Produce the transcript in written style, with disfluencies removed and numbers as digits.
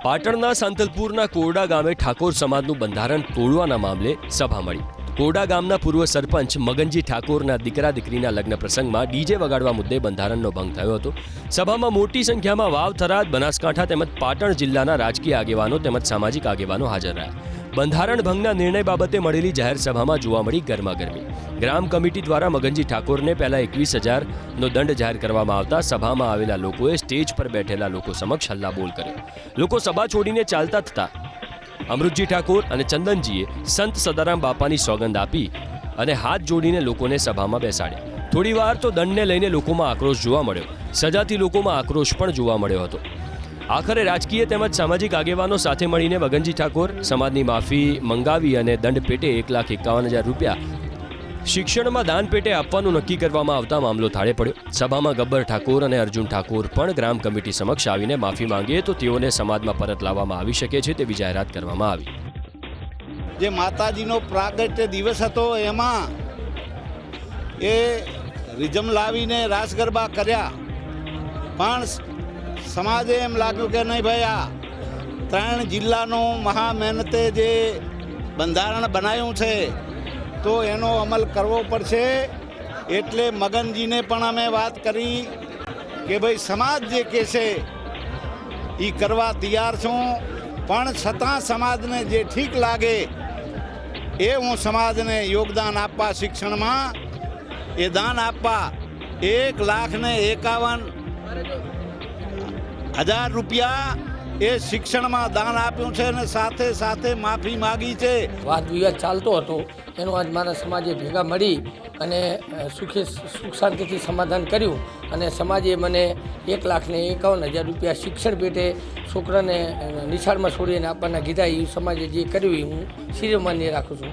પાટણના સાંતલપુરના કોરડા ગામે ઠાકોર સમાજનું બંધારણ તોડવાના મામલે સભા મળી। કોરડા ગામના પૂર્વ સરપંચ મગનજી ઠાકોરના દીકરા દીકરીના લગ્ન પ્રસંગમાં ડીજે વગાડવા મુદ્દે બંધારણનો ભંગ થયો હતો। સભામાં મોટી સંખ્યામાં વાવ, થરાદ, બનાસકાંઠા તેમજ પાટણ જિલ્લાના રાજકીય આગેવાનો તેમજ સામાજિક આગેવાનો હાજર રહ્યા। બંધારણ ભંગના નિર્ણય બાબતે મળેલી જાહેર સભામાં જોવા મળી ગરમાગરમી। ગ્રામ કમિટી દ્વારા મગનજી ઠાકોરને પહેલા 21,000નો દંડ જાહેર કરવામાં આવતા સભામાં આવેલા લોકોએ સ્ટેજ પર બેઠેલા લોકો સમક્ષ હલ્લાબોલ કર્યો। લોકો સભા છોડીને ચાલતા થતા અમૃતજી ઠાકોર અને ચંદનજીએ સંત સદારામ બાપાની સોગંદ આપી અને હાથ જોડીને લોકોને સભામાં બેસાડ્યા। થોડીવાર તો દંડને લઈને લોકોમાં આક્રોશ જોવા મળ્યો। સજાથી લોકોમાં આક્રોશ પણ જોવા મળ્યો હતો। આખરે રાજકીય તેમજ સામાજિક આગેવાનો સાથે મળીને મગનજી ઠાકોર સમાજની માફી મંગાવી અને દંડ પેટે 1,51,000 રૂપિયા શિક્ષણમાં દાન પેટે આપવાનું નક્કી કરવામાં આવતા મામલો થાળે પડ્યો। સભામાં ગબ્બર ઠાકોર અને અર્જુન ઠાકોર પણ ગ્રામ કમિટી સમક્ષ આવીને માફી માંગીએ તો તેઓને સમાજમાં પરત લાવવામાં આવી શકે છે તેવી જાહેરાત કરવામાં આવી। જે માતાજીનો પ્રાગટ્ય દિવસ હતો એમાં એ રિઝમ લાવીને રાસ ગરબા કર્યા, પણ સમાજે એમ લાગ્યું કે નહીં ભાઈ, આ 3 જિલ્લાનું મહા મહેનતે જે બંધારણ બનાવ્યું છે તો એનો અમલ કરવો પડશે। એટલે મગનજીને પણ અમે વાત કરી કે ભાઈ સમાજ જે કહેશે એ કરવા તૈયાર છું, પણ છતાં સમાજને જે ઠીક લાગે એ હું સમાજને યોગદાન આપવા, શિક્ષણમાં એ દાન આપવા 1,51,000 રૂપિયા એ શિક્ષણમાં દાન આપ્યું છે અને સાથે સાથે માફી માગી છે। વાદ વિવાદ ચાલતો હતો એનો આજ મારા સમાજે ભેગા મળી અને સુખ શાંતિથી સમાધાન કર્યું અને સમાજે મને 1,51,000 રૂપિયા શિક્ષણ પેટે છોકરાને નિશાળમાં છોડીને આપવાના કીધા। એ સમાજે જે કર્યું એ હું શિરોમાન્ય રાખું છું।